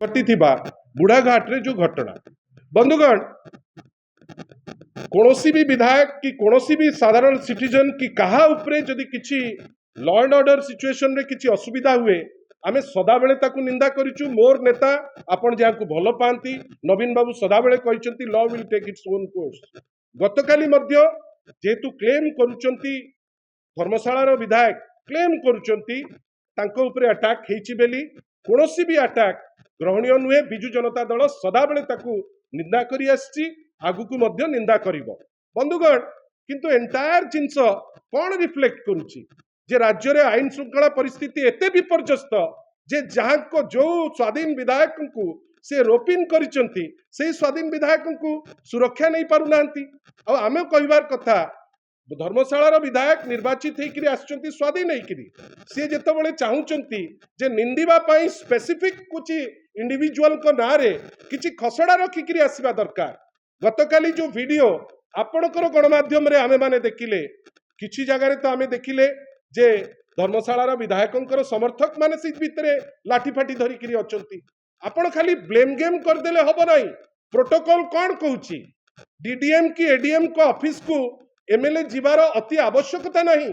घटिथिबा बुढ़ाघाट रे जो घटना बंधुगण कौनसी भी विधायक कि कौनसी भी साधारण सिटीजन कि कहा उपरे जदि किछि लॉ एंड ऑर्डर सिचुएशन रे किछि असुविधा हुए आमे सदाबेले ताकू निंदा करिचु। मोर नेता आपण जाकू भलो पांती नवीन बाबू सदाबेले कहिसंती law will take its own course. गतकाली मध्य जेतु क्लेम करूचंती धर्मशाला विधायक क्लेम करूचंती तांको उपरे अटैक हेछि बेली कौनसी भी अटैक ग्रहणीय नुहे। बिजु जनता दल सदाबेले ताकू निंदा करी आछि आगुकू मध्य निंदा करिवो। बंधुगण किंतु एंटायर जिंस कौन रिफ्लेक्ट करूची जे राज्य रे आईन श्रृंखला परिस्थिति एते विपर्यस्त जे जहां को जो स्वाधीन विधायक को से रोपिन करिसंती से स्वाधीन विधायक को सुरक्षा नहीं पारु नांती। आ आमे कहिबार कथा धर्मशाला विधायक निर्वाचित होकर आसुचंती स्वाधीन होकर सी जितेबाला चाहूंती जे निंदिबा पई स्पेसिफिक कुछ इंडिविजुअल को ना रे किछि खसड़ा रखिक आसवा दरकार। गतकाली जो वीडियो आपणकर गणमाध्यम रे आमे माने देखिले किछि जगह तो आमे देखिले जे धर्मशाला विधायकों समर्थक माने से भितरे लाठी फाटी धरिकी अछंती। आपण खाली ब्लेम गेम करदेले हबो नाही। प्रोटोकॉल कौन कहूची डीडीएम की एडीएम को ऑफिस को एमएलए जीवार अति आवश्यकता नहीं।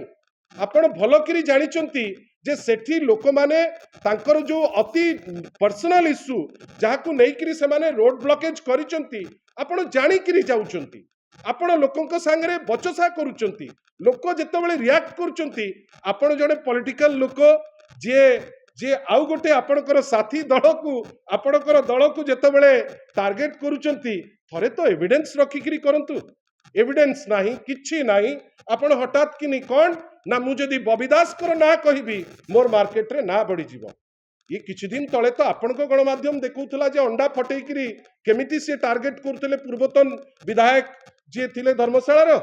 आपण भलो करी जानिचंती जे सेठी लोक माने तांकर जो अति पर्सनल इश्यू जहाकू नेइकरी से माने रोड ब्लॉकेज करिचंती आपण जानी करी जाउचंती। आपण लोकंक सांगरे बचसा करूचंती। लोक जेतेबेले रिएक्ट करूचंती आपण जने पॉलिटिकल लोक जे जे आउ गोटे आपणकर साथी दल को आपणकर दल को जेतेबेले टार्गेट करूचंती थरे तो एविडेंस रखिकरी करंतु। एविडेंस नाही किछि नाही आपण हठात कि कौन ना मु जदि बबी दास कर ना कहबी मोर मार्केट रे ना बढ़ी जीवो। ये किछि दिन तले तो आपणक गणमाध्यम देखौथला जे अंडा फटेइकरी केमिति से टार्गेट करथले पूर्वतन विधायक जे थिले धर्मशाला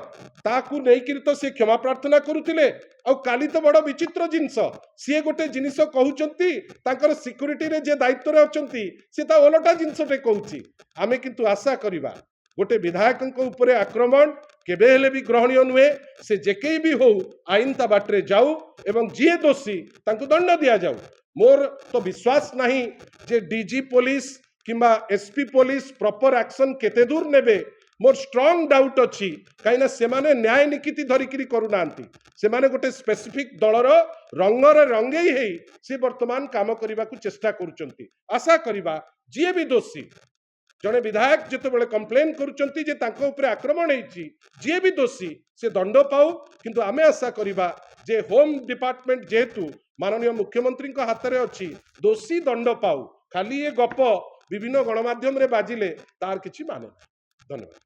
ताकू नेइकरी तो से क्षमा प्रार्थना करुथिले। आ काली तो बड़ विचित्र जिनस सी गोटे जिनिस कहउचंती तांकर सिक्युरिटी रे जे दायित्व रे अछंती से ता ओलटा जिनसटे कहउची। आमे किंतु आशा करिबा गोटे विधायक उपरे आक्रमण केबे हेले भी ग्रहणीय नुहे। से जेके भी हो आईन ता बाटरे जाऊ एवं जी दोषी तांको दंड दिया जाऊ। मोर तो विश्वास नहीं जे डीजी पुलिस किंबा एसपी पुलिस प्रॉपर एक्शन केते दूर नेबे। मोर स्ट्रांग डाउट अच्छी कहीं से माने न्याय निकिति धरिकी करूनांती से माने गोटे स्पेसिफिक दलर रंगर रंगई है से वर्तमान काम करने को चेष्टा करुचंती। आशा करिबा जी भी दोषी जड़े विधायक जितेबाला कंप्लेन करुचंती जे तांको उपरे आक्रमण होईची जी भी दोषी से दंड पाऊ। किंतु आमे आशा करिबा जे होम डिपार्टमेंट जेहेतु माननीय मुख्यमंत्री हाथ में अच्छी दोषी दंड पाऊ। खाली ये गप विभिन्न गणमाध्यम रे बाजिले तार किछि माने। धन्यवाद।